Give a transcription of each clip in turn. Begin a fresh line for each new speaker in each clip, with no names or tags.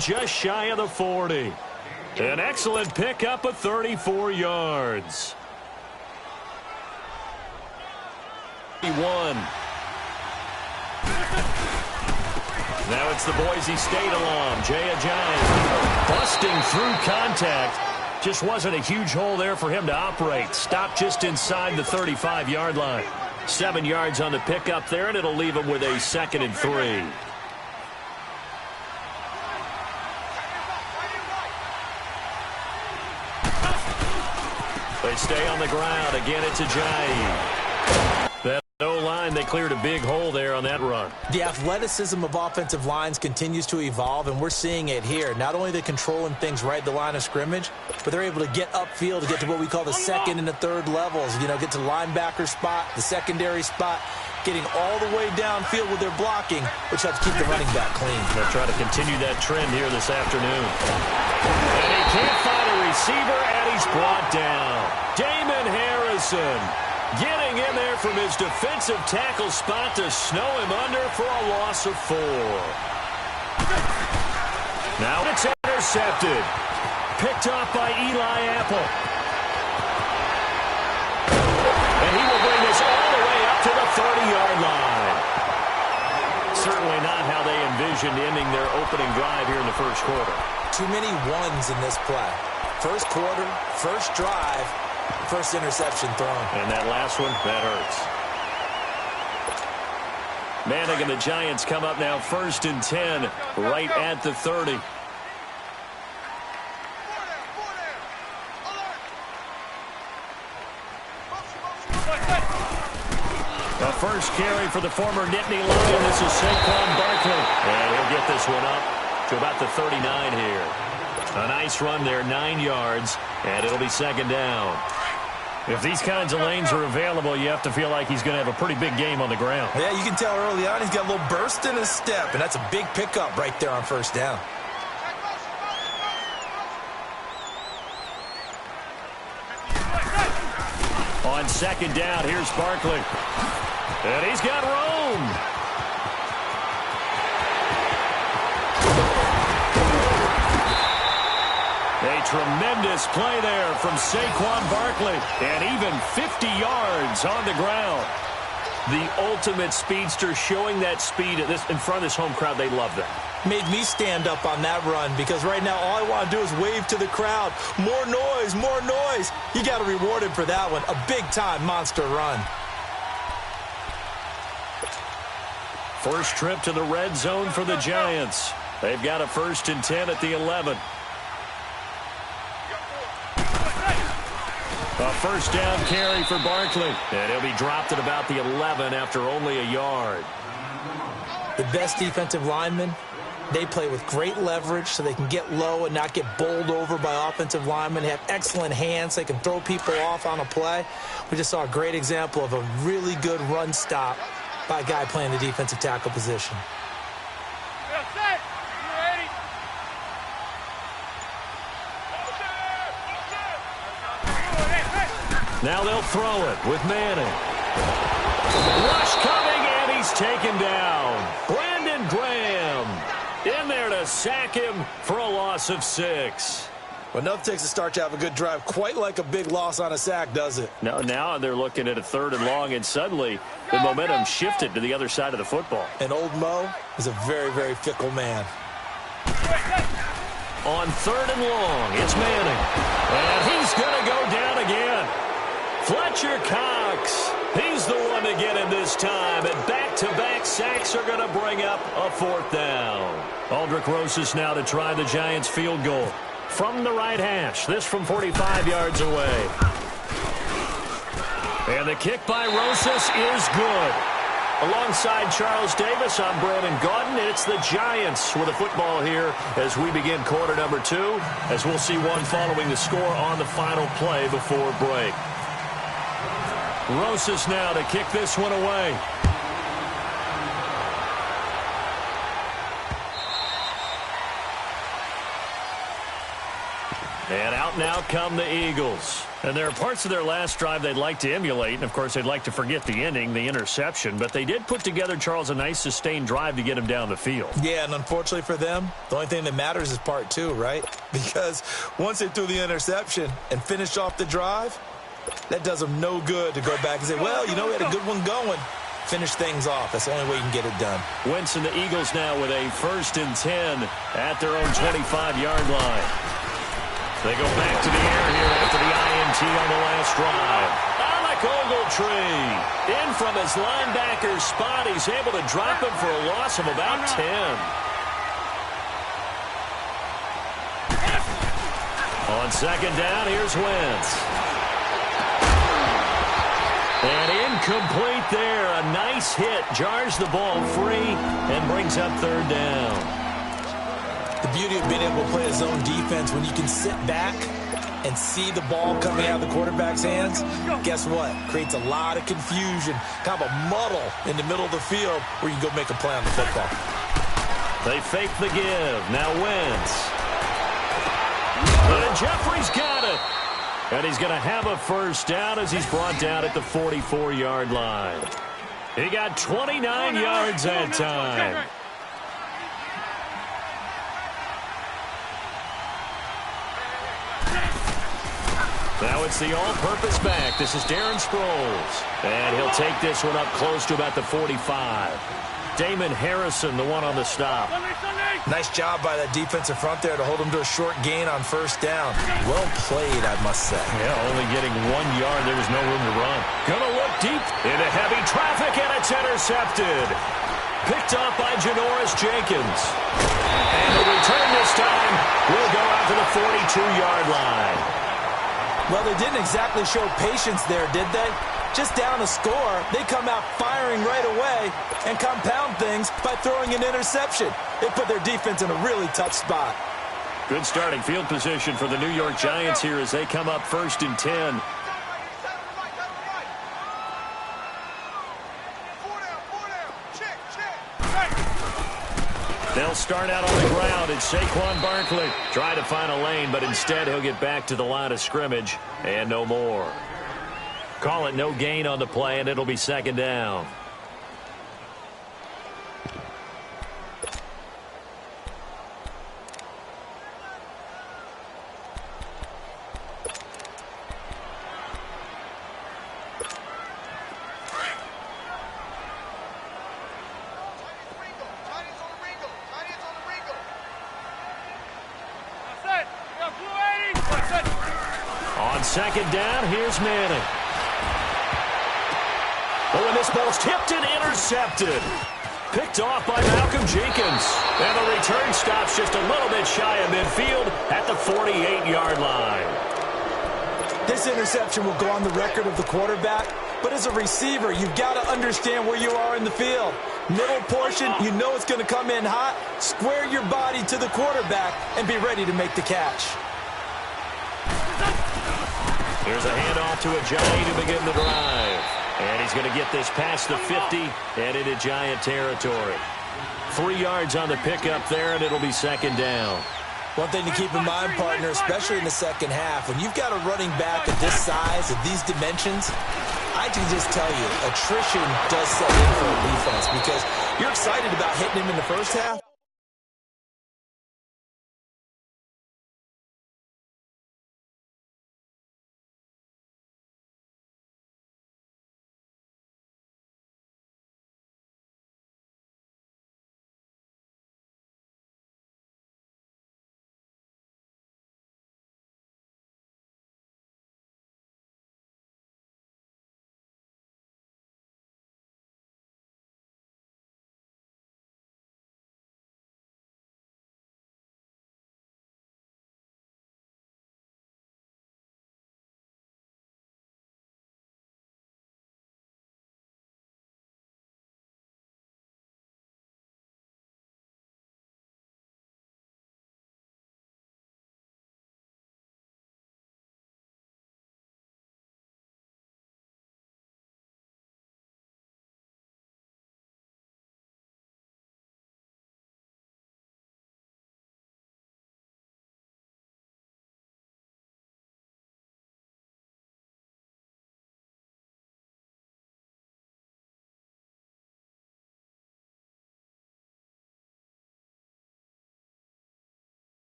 just shy of the 40. An excellent pickup of 34 yards. 1. Now it's the Boise State alum, Jay Ajayi, busting through contact. Just wasn't a huge hole there for him to operate. Stopped just inside the 35-yard line. 7 yards on the pickup there, and it'll leave him with a 2nd and 3. They stay on the ground. Again, it's Ajayi. That O-line, they cleared a big hole there on that run.
The athleticism of offensive lines continues to evolve, and we're seeing it here. Not only are they controlling things right at the line of scrimmage, but they're able to get upfield to get to what we call the second and the third levels. You know, get to the linebacker spot, the secondary spot, getting all the way downfield with their blocking, which helps keep the running back clean.
They'll try to continue that trend here this afternoon. And he can't find a receiver, and he's brought down. Damon Harrison getting in there from his defensive tackle spot to snow him under for a loss of 4. Now it's intercepted. Picked off by Eli Apple. And he will bring this all the way up to the 30-yard line. Certainly not how they envisioned ending their opening drive here in the first quarter.
Too many ones in this play. First quarter, first drive, first interception thrown.
And that last one, that hurts. Manning and the Giants come up now 1st and 10, right at the 30. The first carry for the former Nittany Lion. This is Saquon Barkley. And he'll get this one up to about the 39 here. A nice run there, 9 yards, and it'll be 2nd down. If these kinds of lanes are available, you have to feel like he's going to have a pretty big game on the ground.
Yeah, you can tell early on he's got a little burst in his step, and that's a big pickup right there on 1st down.
On 2nd down, here's Barkley. And he's got room. A tremendous play there from Saquon Barkley. And even 50 yards on the ground. The ultimate speedster, showing that speed in front of this home crowd. They love that.
Made me stand up on that run because right now all I want to do is wave to the crowd. More noise, more noise. You got to reward him for that one. A big-time monster run.
First trip to the red zone for the Giants. They've got a 1st and 10 at the 11. A 1st down carry for Barkley. And he'll be dropped at about the 11 after only a yard.
The best defensive linemen, they play with great leverage so they can get low and not get bowled over by offensive linemen. They have excellent hands. They can throw people off on a play. We just saw a great example of a really good run stop by a guy playing the defensive tackle position.
Now they'll throw it with Manning. Rush coming, and he's taken down. Brandon Graham in there to sack him for a loss of 6.
Well, enough takes a start to have a good drive. Quite like a big loss on a sack, does it?
No, now they're looking at a 3rd and long, and suddenly the momentum shifted to the other side of the football.
And old Mo is a very, very fickle man.
On 3rd and long, it's Manning. And he's going to go down again. Fletcher Cox, he's the one to get him this time, and back-to-back sacks are going to bring up a 4th down. Aldrick Rosas now to try the Giants' field goal from the right hash. This from 45 yards away. And the kick by Rosas is good. Alongside Charles Davis, I'm Brandon Gaudin, and it's the Giants with a football here as we begin quarter number 2, as we'll see one following the score on the final play before break. Rosas now to kick this one away. And out now come the Eagles. And there are parts of their last drive they'd like to emulate, and, of course, they'd like to forget the ending, the interception. But they did put together, Charles, a nice sustained drive to get him down the field.
Yeah, and unfortunately for them, the only thing that matters is part two, right? Because once they threw the interception and finished off the drive, that does them no good to go back and say, well, you know, we had a good one going. Finish things off. That's the only way you can get it done.
Wentz and the Eagles now with a 1st and 10 at their own 25-yard line. They go back to the air here after the INT on the last drive. Alec Ogletree in from his linebacker spot. He's able to drop him for a loss of about 10. On 2nd down, here's Wentz. And incomplete there. A nice hit. Jars the ball free and brings up 3rd down.
The beauty of being able to play a zone defense, when you can sit back and see the ball coming out of the quarterback's hands, guess what? Creates a lot of confusion, kind of a muddle in the middle of the field where you can go make a play on the football.
They fake the give. Now Wentz. And Jeffrey's got it. And he's going to have a 1st down as he's brought down at the 44-yard line. He got 29 yards that time. Now it's the all-purpose back. This is Darren Sproles. And he'll take this one up close to about the 45. Damon Harrison, the one on the stop.
Nice job by that defensive front there to hold him to a short gain on 1st down. Well played, I must say.
Yeah, only getting 1 yard. There was no room to run. Gonna look deep into heavy traffic, and it's intercepted. Picked up by Janoris Jenkins. And the return this time will go out to the 42-yard line.
Well, they didn't exactly show patience there, did they? Just down a score, they come out firing right away and compound things by throwing an interception. It put their defense in a really tough spot.
Good starting field position for the New York Giants here as they come up 1st and 10. They'll start out on the ground. It's Saquon Barkley. Try to find a lane, but instead he'll get back to the line of scrimmage and no more. Call it no gain on the play, and it'll be 2nd down. On 2nd down, here's Manning. Oh, and this ball's tipped and intercepted. Picked off by Malcolm Jenkins. And the return stops just a little bit shy of midfield at the 48-yard line.
This interception will go on the record of the quarterback, but as a receiver, you've got to understand where you are in the field. Middle portion, you know it's going to come in hot. Square your body to the quarterback and be ready to make the catch.
Here's a handoff to Ajayi to begin the drive. And he's going to get this past the 50 and into Giant territory. 3 yards on the pickup there, and it'll be 2nd down.
One thing to keep in mind, partner, especially in the second half, when you've got a running back of this size, of these dimensions, I can just tell you, attrition does set in for a defense because you're excited about hitting him in the first half.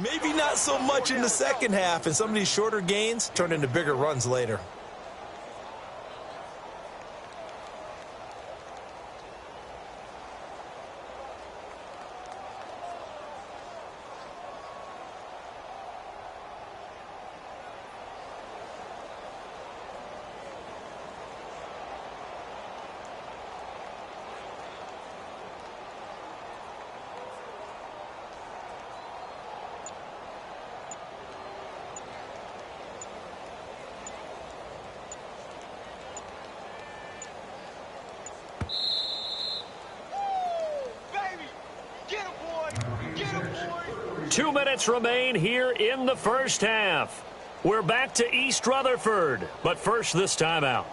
Maybe not so much in the second half, and some of these shorter gains turn into bigger runs later.
Baby, get him, boy. Get him, boy.
2 minutes remain here in the first half. We're back to East Rutherford, but first this timeout.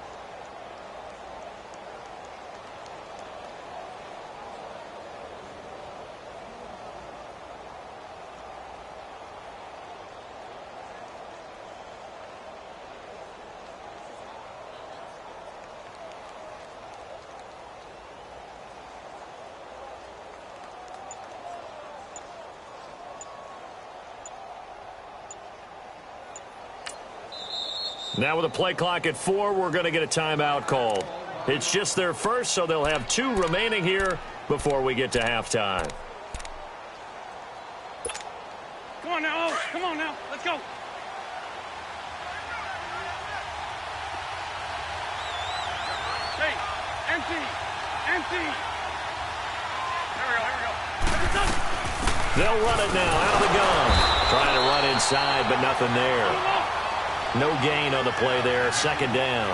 Now with a play clock at 4, we're going to get a timeout called. It's just their first, so they'll have 2 remaining here before we get to halftime.
Come on now, come on now. Let's go. Hey, empty. Empty. Here we go.
They'll run it now out of the gun. Trying to run inside, but nothing there. No gain on the play there. Second down.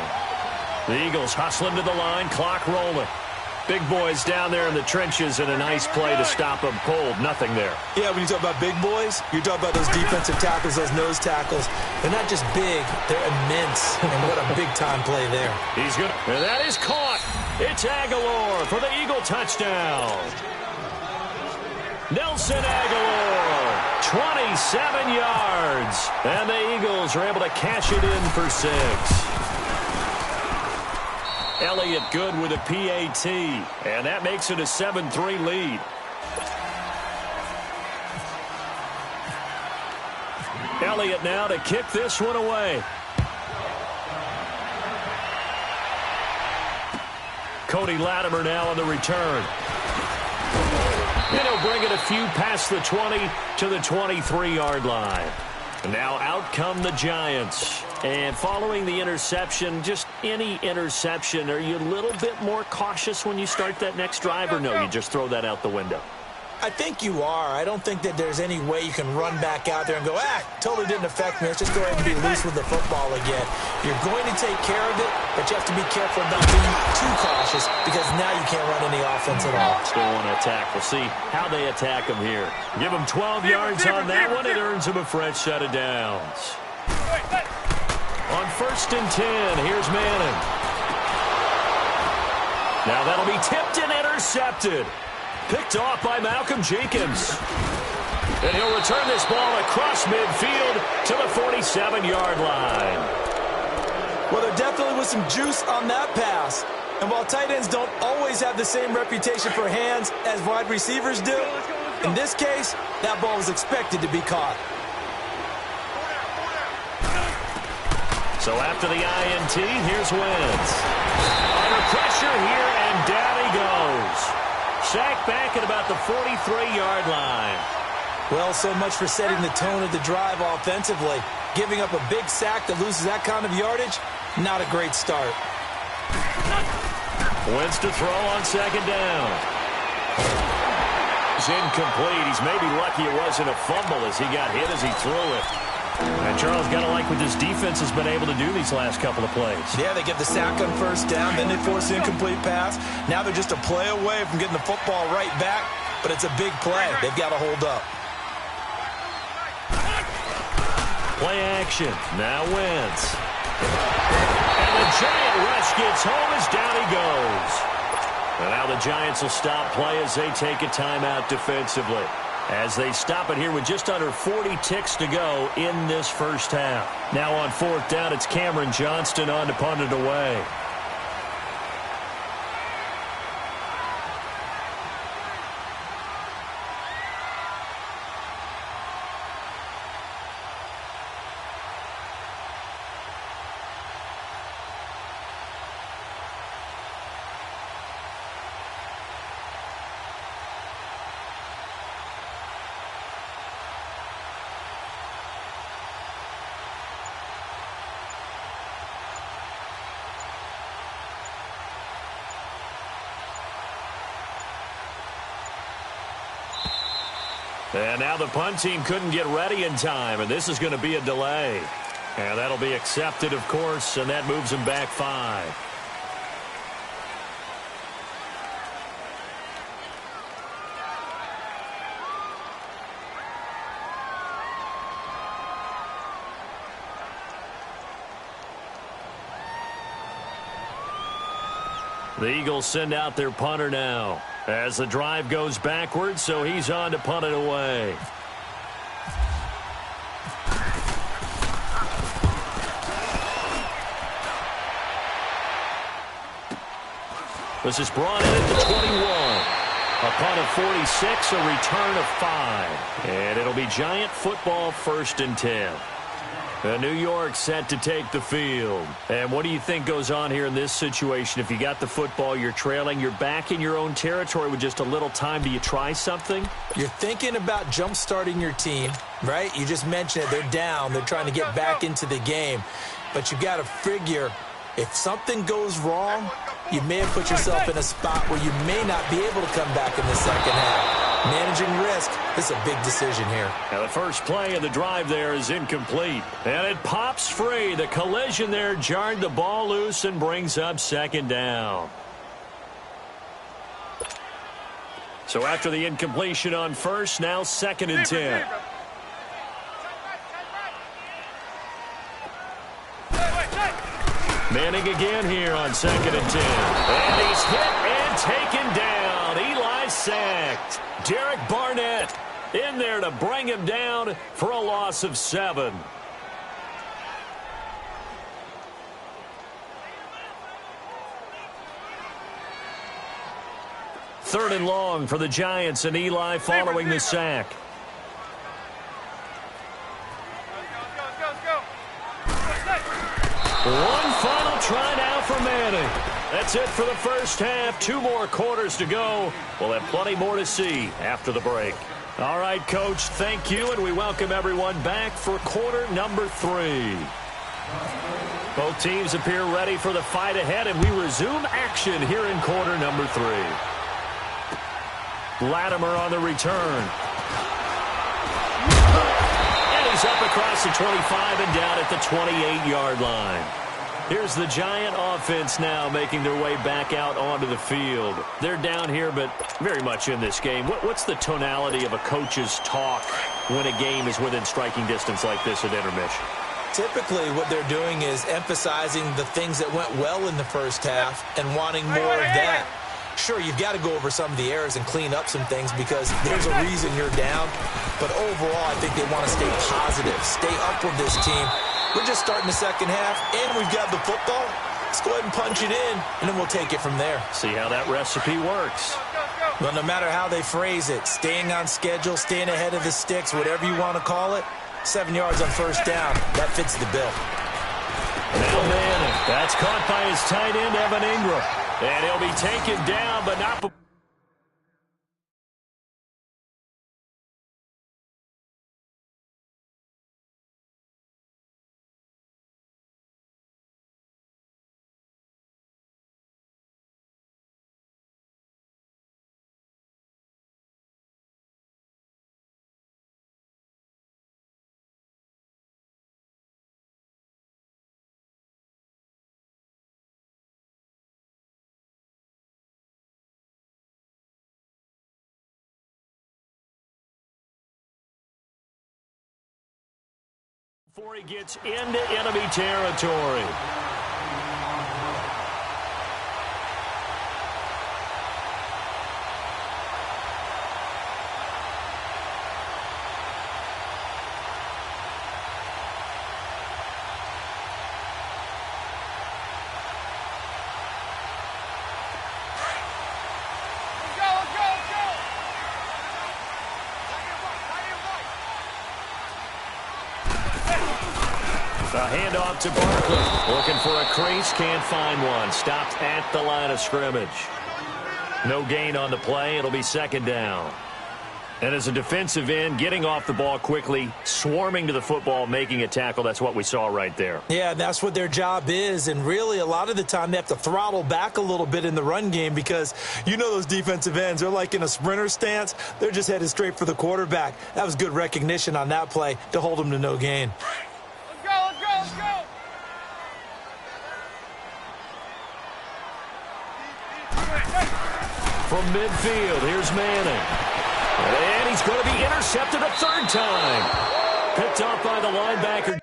The Eagles hustling to the line. Clock rolling. Big boys down there in the trenches, and a nice play to stop them cold. Nothing there.
Yeah, when you talk about big boys, you're talking about those defensive tackles, those nose tackles. They're not just big, they're immense. And what a big-time play there.
He's good. And that is caught. It's Aguilar for the Eagle touchdown. Nelson Aguilar, 27 yards. And the Eagles are able to cash it in for 6. Elliott good with a PAT, and that makes it a 7-3 lead. Elliott now to kick this one away. Cody Latimer now on the return. And he'll bring it a few past the 20 to the 23-yard line. Now out come the Giants. And following the interception, just any interception, are you a little bit more cautious when you start that next drive, or no, you just throw that out the window?
I think you are. I don't think that there's any way you can run back out there and go, totally didn't affect me. Let's just go ahead and be loose with the football again. You're going to take care of it, but you have to be careful not being too cautious, because now you can't run any offense at all.
Still want to attack. We'll see how they attack them here. Give them 12 yards on that one. It earns them a fresh set of downs. On 1st and 10, here's Manning. Now that'll be tipped and intercepted. Picked off by Malcolm Jenkins. And he'll return this ball across midfield to the 47-yard line.
Well, there definitely was some juice on that pass. And while tight ends don't always have the same reputation for hands as wide receivers do, in this case, that ball was expected to be caught.
So after the INT, here's Wentz. Under pressure here, and down he goes. Sacked back at about the 43-yard line.
Well, so much for setting the tone of the drive offensively. Giving up a big sack that loses that kind of yardage, not a great start.
Wentz to throw on 2nd down. It's incomplete. He's maybe lucky it wasn't a fumble as he got hit as he threw it. And Charles, got to like what this defense has been able to do these last couple of plays.
Yeah, they get the sack on 1st down, then they force the incomplete pass. Now they're just a play away from getting the football right back, but it's a big play. They've got to hold up.
Play action. Now Wentz. And the Giant rush gets home as down he goes. And now the Giants will stop play as they take a timeout defensively, as they stop it here with just under 40 ticks to go in this first half. Now on 4th down, it's Cameron Johnston on to punt it away. And now the punt team couldn't get ready in time, and this is going to be a delay. And that'll be accepted, of course, and that moves them back 5. The Eagles send out their punter now as the drive goes backwards, so he's on to punt it away. This is brought in at the 21. A punt of 46, a return of 5. And it'll be Giant football, 1st and 10. New York set to take the field. And what do you think goes on here in this situation? If you got the football, you're trailing, you're back in your own territory with just a little time. Do you try something?
You're thinking about jump-starting your team, right? You just mentioned it. They're down. They're trying to get back into the game. But you got to figure, if something goes wrong, you may have put yourself in a spot where you may not be able to come back in the second half. Managing risk, this is a big decision here.
Now the first play of the drive there is incomplete. And it pops free. The collision there jarred the ball loose and brings up 2nd down. So after the incompletion on 1st, now 2nd and 10. Manning again here on 2nd and 10. And he's hit and taken down. Eli sacked. Derek Barnett in there to bring him down for a loss of 7. Third and long for the Giants, and Eli following the sack. One final try now for Manning. That's it for the first half. 2 more quarters to go. We'll have plenty more to see after the break. All right, Coach, thank you, and we welcome everyone back for quarter number 3. Both teams appear ready for the fight ahead, and we resume action here in quarter number 3. Latimer on the return. And he's up across the 25 and down at the 28-yard line. Here's the Giant offense now making their way back out onto the field. They're down here, but very much in this game. What's the tonality of a coach's talk when a game is within striking distance like this at intermission?
Typically, what they're doing is emphasizing the things that went well in the first half and wanting more of that. Sure, you've got to go over some of the errors and clean up some things because there's a reason you're down. But overall, I think they want to stay positive, stay up with this team. We're just starting the second half, and we've got the football. Let's go ahead and punch it in, and then we'll take it from there.
See how that recipe works.
Well, no matter how they phrase it, staying on schedule, staying ahead of the sticks, whatever you want to call it, 7 yards on first down, that fits the bill.
Now Manning, that's caught by his tight end, Evan Ingram. And he'll be taken down, but not... before he gets into enemy territory. A handoff to Barkley. Looking for a crease, can't find one. Stopped at the line of scrimmage. No gain on the play. It'll be 2nd down. And as a defensive end, getting off the ball quickly, swarming to the football, making a tackle, that's what we saw right there.
Yeah, that's what their job is. And really, a lot of the time, they have to throttle back a little bit in the run game because you know those defensive ends, they're like in a sprinter stance. They're just headed straight for the quarterback. That was good recognition on that play to hold them to no gain.
Let's go, let's go, let's go.
From midfield, here's Manning. And he's going to be intercepted a third time. Picked off by the linebacker.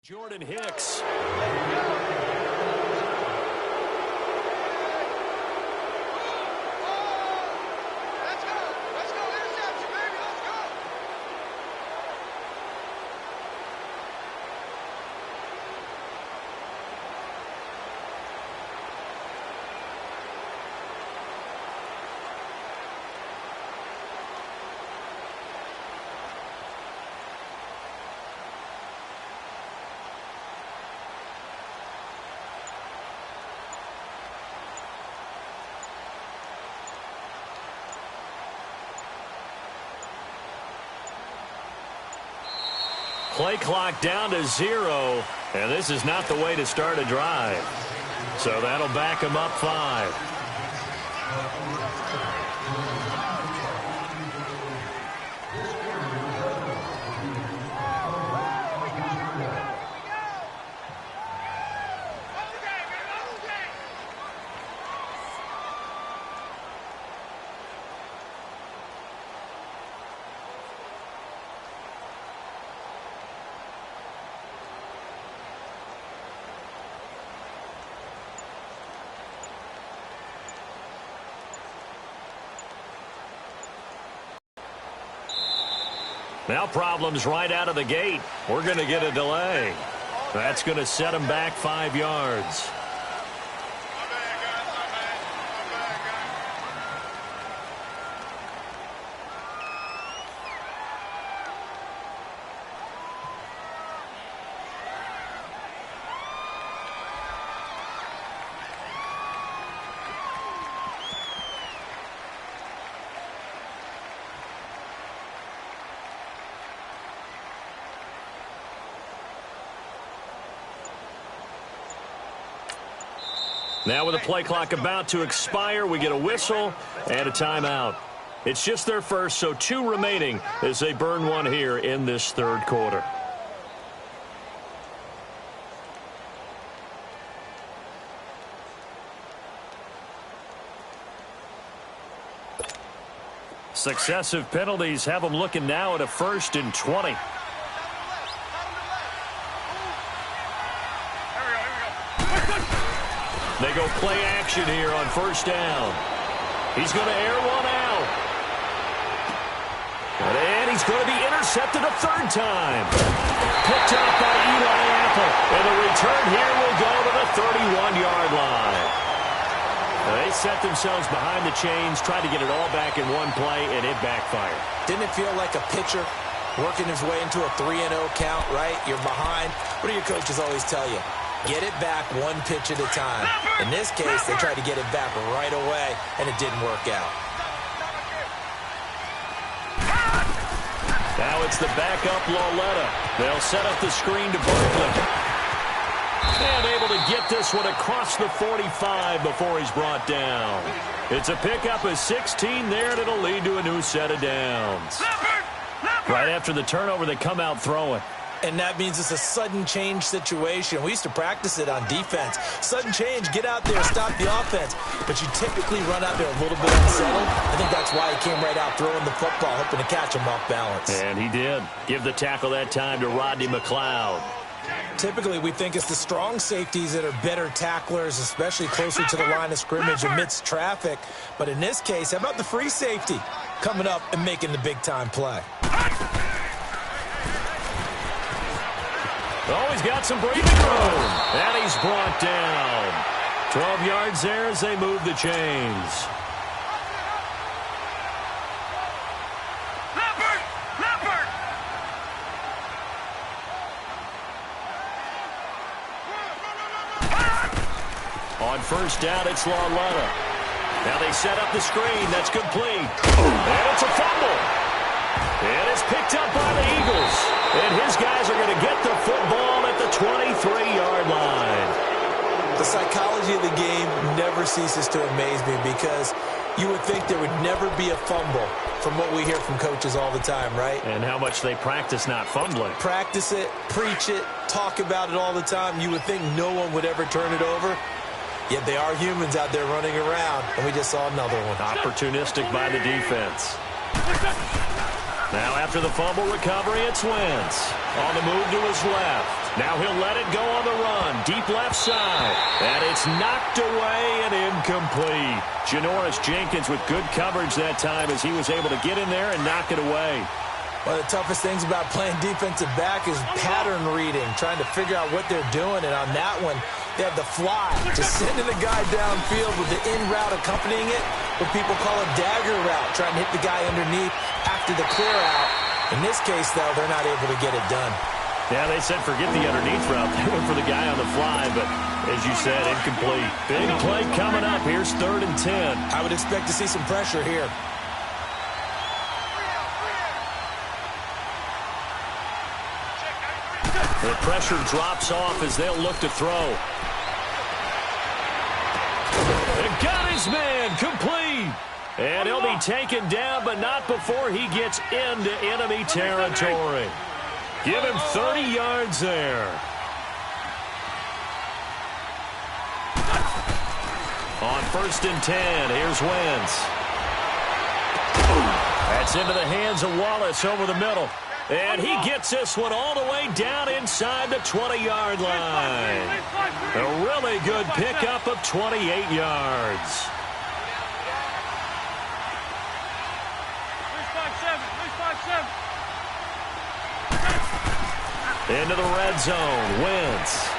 Jordan Hicks.
Let's go, interception, baby, let's go.
Play clock down to 0, and this is not the way to start a drive. So that'll back him up 5. Now problems right out of the gate. We're going to get a delay. That's going to set him back 5 yards. Now with the play clock about to expire, we get a whistle and a timeout. It's just their first, so 2 remaining as they burn one here in this third quarter. Successive penalties have them looking now at a 1st and 20. They go play action here on 1st down. He's going to air one out. And he's going to be intercepted a 3rd time. Picked up by Eli Apple. And the return here will go to the 31-yard line. They set themselves behind the chains, tried to get it all back in one play, and it backfired.
Didn't it feel like a pitcher working his way into a 3-0 count, right? You're behind. What do your coaches always tell you? Get it back 1 pitch at a time. In this case, they tried to get it back right away, and it didn't work out.
Now it's the backup Loletta. They'll set up the screen to Barkley. And able to get this one across the 45 before he's brought down. It's a pickup of 16 there, and it'll lead to a new set of downs. Right after the turnover, they come out throwing.
And that means it's a sudden change situation. We used to practice it on defense. Sudden change, get out there, stop the offense. But you typically run out there a little bit unsettled. I think that's why he came right out throwing the football, hoping to catch him off balance.
And he did. Give the tackle that time to Rodney McLeod.
Typically, we think it's the strong safeties that are better tacklers, especially closer to the line of scrimmage amidst traffic. But in this case, how about the free safety coming up and making the big-time play?
Oh, he's got some breathing room. And he's brought down. 12 yards there as they move the chains. On first down, it's Lauletta. Now they set up the screen. That's complete. And it's a fumble. And it's picked up by the Eagles. And his guys are going to get the football at the 23-yard line.
The psychology of the game never ceases to amaze me because you would think there would never be a fumble from what we hear from coaches all the time, right?
And how much they practice not fumbling.
Practice it, preach it, talk about it all the time. You would think no one would ever turn it over. Yet they are humans out there running around, and we just saw another one.
Opportunistic by the defense. Now after the fumble recovery, it's Wentz. On the move to his left. Now he'll let it go on the run. Deep left side. And it's knocked away and incomplete. Janoris Jenkins with good coverage that time as he was able to get in there and knock it away.
One of the toughest things about playing defensive back is pattern reading, trying to figure out what they're doing. And on that one, they have the fly, just sending a guy downfield with the in route accompanying it, what people call a dagger route, trying to hit the guy underneath after the clear out. In this case, though, they're not able to get it done.
Yeah, they said forget the underneath route. They went for the guy on the fly, but as you said, incomplete. Big play coming up. Here's 3rd and 10.
I would expect to see some pressure here.
The pressure drops off as they'll look to throw. And got his man complete. And he'll be taken down, but not before he gets into enemy territory. Give him 30 yards there. On 1st and 10, here's Wentz. That's into the hands of Wallace over the middle. And he gets this one all the way down inside the 20-yard line. A really good pickup of 28 yards. Into the red zone, Wentz.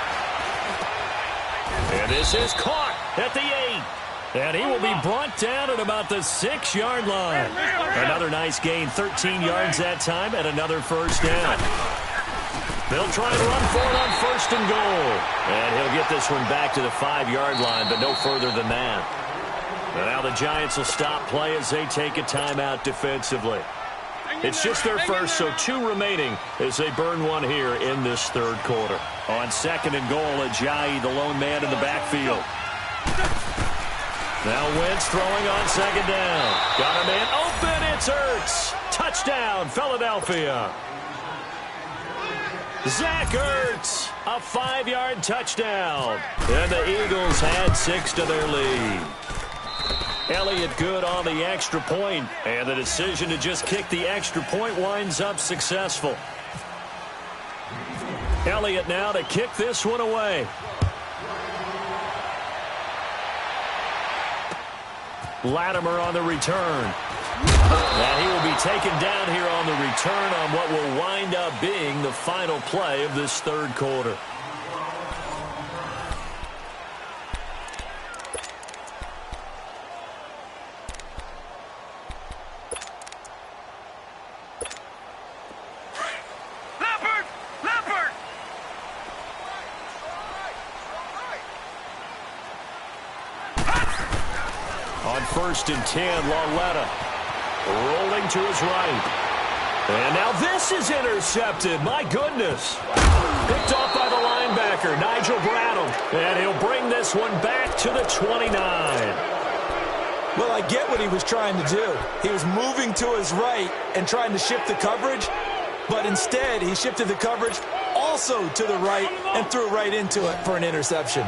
And this is caught at the 8. And he will be brought down at about the 6-yard line. Another nice gain, 13 yards that time, and another first down. They'll try and run for it on 1st and goal. And he'll get this one back to the 5-yard line, but no further than that. And now the Giants will stop play as they take a timeout defensively. It's just their first, so 2 remaining as they burn one here in this 3rd quarter. On 2nd and goal, Ajayi, the lone man in the backfield. Now Wentz throwing on 2nd down. Got a man open. It's Ertz. Touchdown, Philadelphia. Zach Ertz, a 5-yard touchdown. And the Eagles had 6 to their lead. Elliott good on the extra point, and the decision to just kick the extra point winds up successful. Elliott now to kick this one away. Latimer on the return. And he will be taken down here on the return on what will wind up being the final play of this 3rd quarter. On 1st and 10, Lauletta rolling to his right. And now this is intercepted. My goodness. Picked off by the linebacker, Nigel Bradham. And he'll bring this one back to the 29.
Well, I get what he was trying to do. He was moving to his right and trying to shift the coverage, but instead he shifted the coverage also to the right and threw right into it for an interception.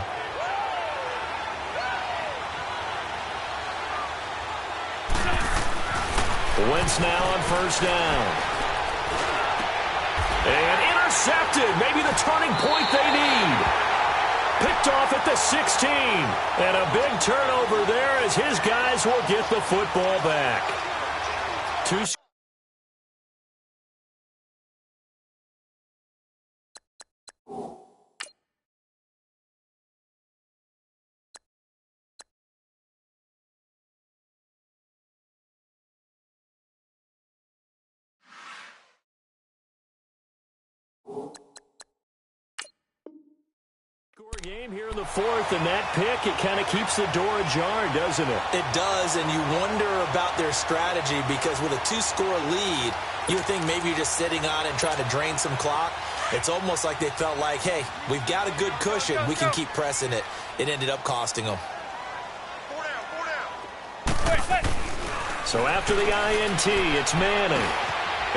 Wentz now on first down. And intercepted. Maybe the turning point they need. Picked off at the 16. And a big turnover there as his guys will get the football back. Game here in the fourth, and that pick, it kind of keeps the door ajar, doesn't it?
It does, and you wonder about their strategy because with a 2-score lead, you would think maybe you're just sitting on it and trying to drain some clock. It's almost like they felt like, hey, we've got a good cushion. We can keep pressing it. It ended up costing them.
So after the INT, it's Manning.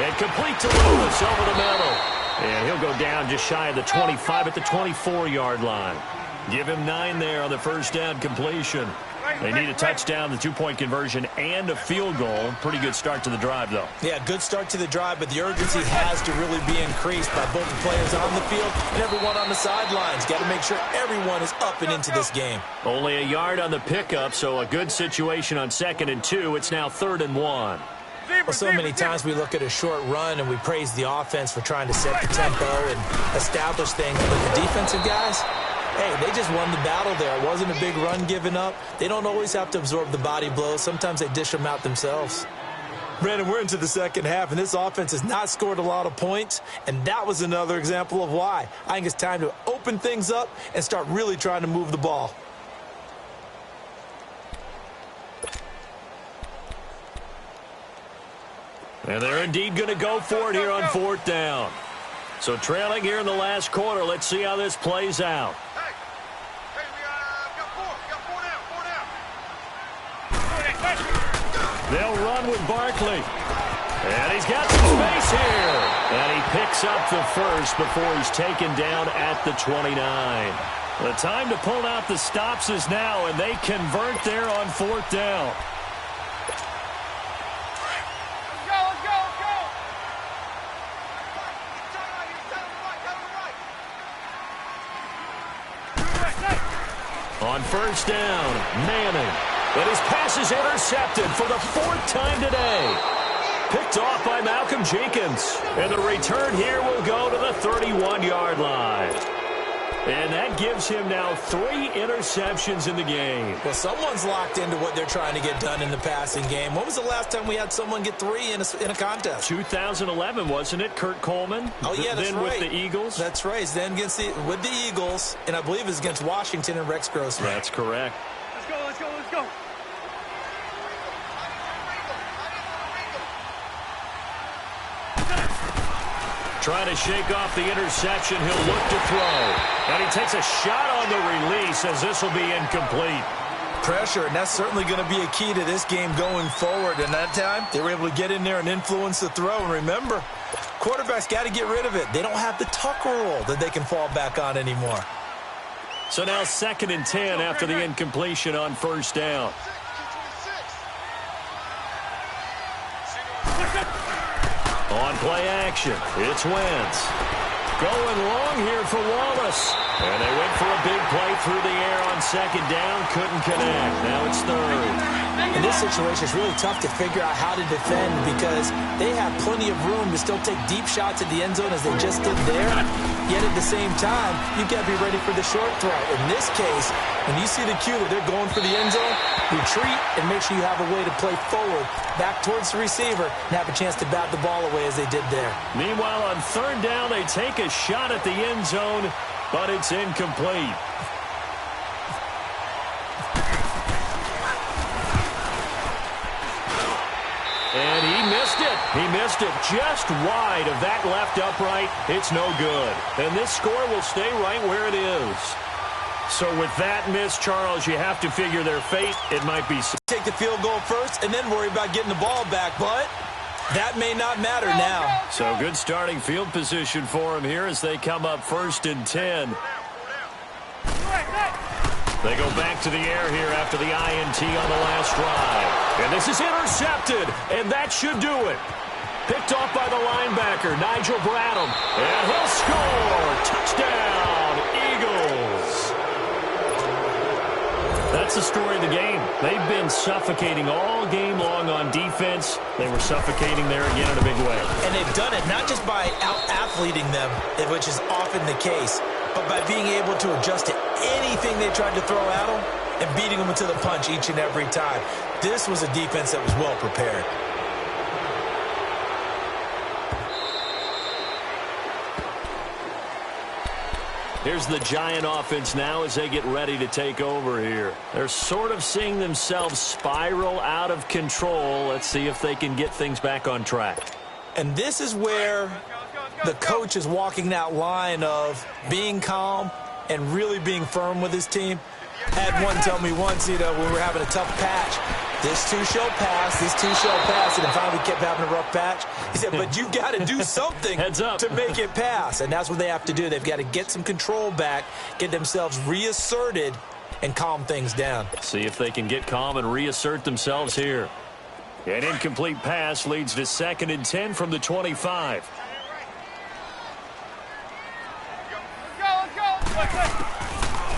And complete to Lewis over the middle. And he'll go down just shy of the 25 at the 24-yard line. Give him 9 there on the first down completion. They need a touchdown, the 2-point conversion, and a field goal. Pretty good start to the drive, though.
Yeah, good start to the drive, but the urgency has to really be increased by both the players on the field and everyone on the sidelines. Got to make sure everyone is up and into this game.
Only a yard on the pickup, so a good situation on 2nd and 2. It's now 3rd and 1.
Well, so many times we look at a short run and we praise the offense for trying to set the tempo and establish things. But the defensive guys, hey, they just won the battle there. It wasn't a big run given up. They don't always have to absorb the body blows. Sometimes they dish them out themselves. Brandon, we're into the second half, and this offense has not scored a lot of points, and that was another example of why. I think it's time to open things up and start really trying to move the ball.
And they're indeed going to go for it here on 4th down. So trailing here in the last quarter. Let's see how this plays out.
Hey, we got 4 now.
They'll run with Barkley. And he's got some space here. And he picks up the first before he's taken down at the 29. The time to pull out the stops is now, and they convert there on 4th down. On first down, Manning. But his pass is intercepted for the 4th time today. Picked off by Malcolm Jenkins. And the return here will go to the 31-yard line. And that gives him now 3 interceptions in the game.
Well, someone's locked into what they're trying to get done in the passing game. When was the last time we had someone get 3 in a contest?
2011, wasn't it? Kurt Coleman?
Oh, yeah, that's
then
right.
with the Eagles?
That's right. Then with the Eagles, and I believe it's against Washington and Rex Grossman.
That's correct.
Let's go.
Trying to shake off the interception. He'll look to throw. And he takes a shot on the release as this will be incomplete.
Pressure, and that's certainly going to be a key to this game going forward. And that time, they were able to get in there and influence the throw. And remember, quarterbacks got to get rid of it. They don't have the tuck rule that they can fall back on anymore.
So now 2nd and 10 after the incompletion on first down. On play action, it's Wentz. Going long here for Wallace. And they went for a big play through the air on 2nd down. Couldn't connect. Now it's 3rd.
In this situation, it's really tough to figure out how to defend because they have plenty of room to still take deep shots at the end zone as they just did there. Yet at the same time, you've got to be ready for the short throw. In this case, when you see the cue that they're going for the end zone, retreat and make sure you have a way to play forward, back towards the receiver, and have a chance to bat the ball away as they did there.
Meanwhile, on 3rd down, they take a shot at the end zone, but it's incomplete. And he missed it. He missed it just wide of that left upright. It's no good. And this score will stay right where it is. So with that miss, Charles, you have to figure their fate. It might be...
Take the field goal first and then worry about getting the ball back, but that may not matter now.
So good starting field position for them here as they come up 1st and 10. They go back to the air here after the INT on the last drive. And this is intercepted, and that should do it. Picked off by the linebacker, Nigel Bradham. And he'll score. Touchdown, Eagles. That's the story of the game. They've been suffocating all game long on defense. They were suffocating there again in a big way.
And they've done it not just by out-athleting them, which is often the case, but by being able to adjust to anything they tried to throw at them and beating them to the punch each and every time. This was a defense that was well prepared.
Here's the Giant offense now as they get ready to take over here. They're sort of seeing themselves spiral out of control. Let's see if they can get things back on track.
And this is where the coach is walking that line of being calm and really being firm with his team. Had one tell me once, when we were having a tough patch, this too shall pass, this too shall pass, and finally we kept having a rough patch. He said, but you got to do something
Heads up.
to make it pass, and that's what they have to do. They've got to get some control back, get themselves reasserted, and calm things down.
See if they can get calm and reassert themselves here. An incomplete pass leads to 2nd and 10 from the 25.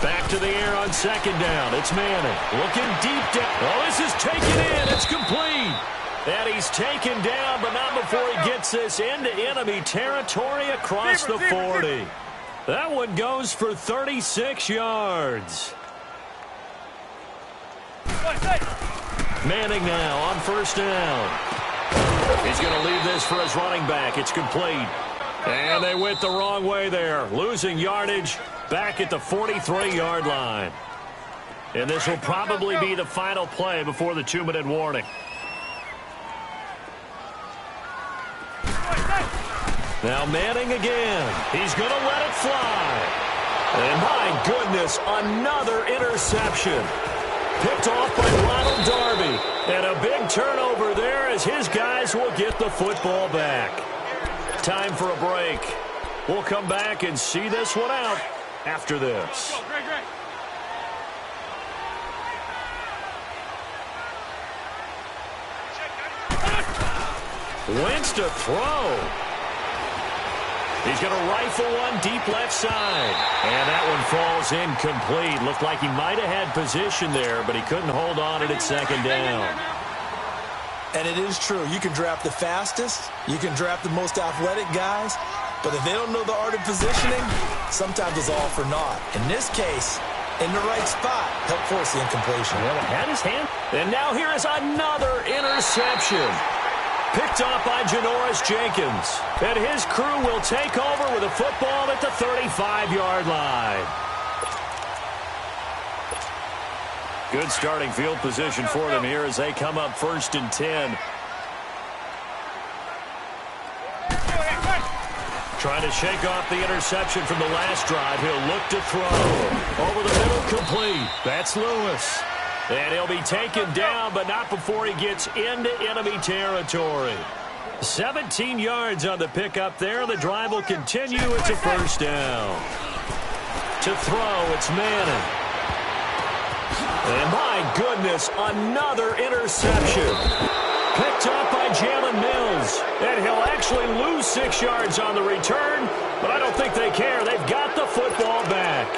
Back to the air on 2nd down. It's Manning. Looking deep down. Oh, this is taken in. It's complete. And he's taken down, but not before he gets this into enemy territory across the 40. That one goes for 36 yards. Manning now on 1st down. He's going to leave this for his running back. It's complete. And they went the wrong way there, losing yardage back at the 43-yard line. And this will probably be the final play before the 2-minute warning. Now Manning again. He's going to let it fly. And my goodness, another interception. Picked off by Ronald Darby. And a big turnover there as his guys will get the football back. Time for a break. We'll come back and see this one out after this. Wentz to throw. He's going to rifle one deep left side. And that one falls incomplete. Looked like he might have had position there, but he couldn't hold on it at 2nd down.
And it is true. You can draft the fastest. You can draft the most athletic guys. But if they don't know the art of positioning, sometimes it's all for naught. In this case, in the right spot, helped force the incompletion.
Well, it had his hand. And now here is another interception. Picked off by Janoris Jenkins. And his crew will take over with a football at the 35-yard line. Good starting field position for them here as they come up 1st and 10. Trying to shake off the interception from the last drive. He'll look to throw. Over the middle, complete. That's Lewis. And he'll be taken down, but not before he gets into enemy territory. 17 yards on the pickup there. The drive will continue. It's a 1st down. To throw, it's Manning. And my goodness, another interception. Picked up by Jalen Mills. And he'll actually lose 6 yards on the return, but I don't think they care. They've got the football back.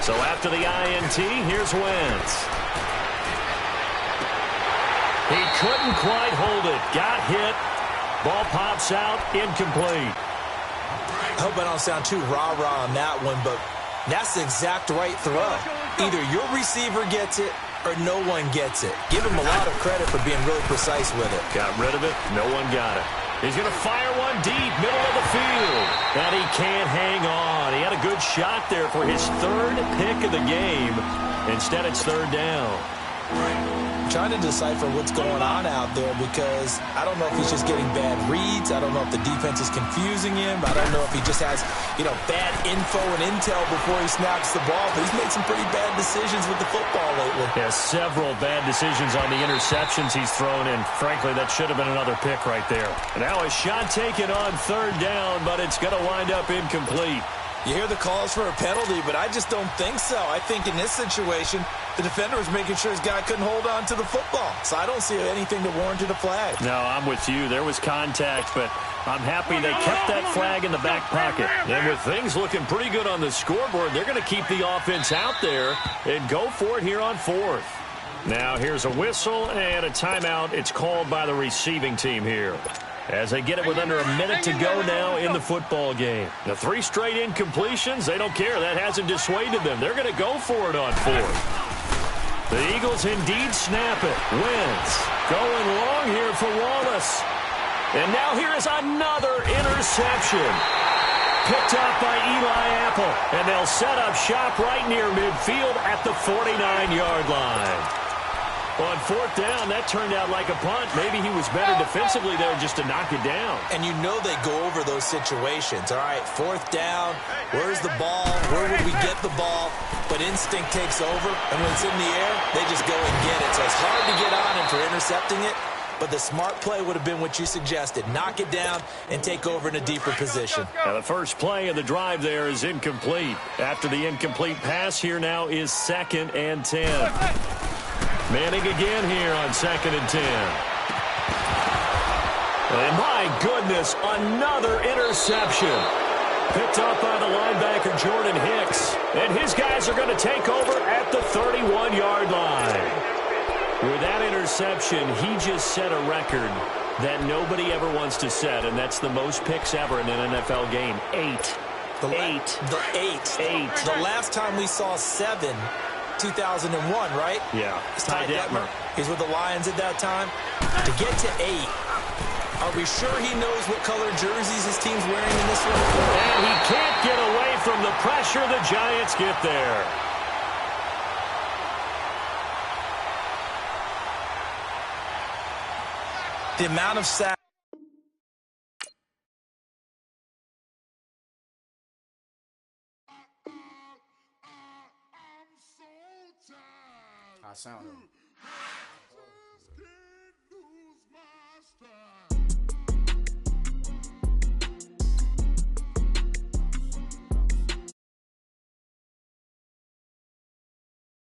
So after the INT, here's Wentz. He couldn't quite hold it. Got hit. Ball pops out. Incomplete.
I hope I don't sound too rah-rah on that one, but that's the exact right throw. Either your receiver gets it or no one gets it. Give him a lot of credit for being really precise with it.
Got rid of it. No one got it. He's going to fire one deep, middle of the field. And he can't hang on. He had a good shot there for his 3rd pick of the game. Instead, it's 3rd down.
trying to decipher what's going on out there because I don't know if he's just getting bad reads. I don't know if the defense is confusing him. I don't know if he just has, bad info and intel before he snaps the ball. But he's made some pretty bad decisions with the football lately.
Yeah, several bad decisions on the interceptions he's thrown in. Frankly, that should have been another pick right there. And now a shot taken on third down, but it's going to wind up incomplete.
You hear the calls for a penalty, but I just don't think so. I think in this situation, the defender was making sure his guy couldn't hold on to the football. So I don't see anything that warranted a flag.
No, I'm with you. There was contact, but I'm happy they kept that flag in the back pocket. And with things looking pretty good on the scoreboard, they're going to keep the offense out there and go for it here on fourth. Now here's a whistle and a timeout. It's called by the receiving team here, as they get it with under a minute to go now in the football game. The 3 straight incompletions, they don't care. That hasn't dissuaded them. They're going to go for it on fourth. The Eagles indeed snap it. Wentz going long here for Wallace. And now here is another interception. Picked up by Eli Apple. And they'll set up shop right near midfield at the 49-yard line. On fourth down, that turned out like a punt. Maybe he was better defensively there just to knock it down.
And you know they go over those situations. All right, fourth down, where's the ball? Where would we get the ball? But instinct takes over, and when it's in the air, they just go and get it. So it's hard to get on him for intercepting it, but the smart play would have been what you suggested. Knock it down and take over in a deeper position.
Now the first play of the drive there is incomplete. After the incomplete pass, here now is 2nd and 10. Manning again here on 2nd and 10. And my goodness, another interception. Picked up by the linebacker Jordan Hicks. And his guys are going to take over at the 31-yard line. With that interception, he just set a record that nobody ever wants to set, and that's the most picks ever in an NFL game. 8.
The last time we saw 7, 2001, right?
Yeah.
It's Ty Detmer. He's with the Lions at that time. To get to 8, are we sure he knows what color jerseys his team's wearing in this one?
And he can't get away from the pressure. The Giants get there.
The amount of sacks.
I sound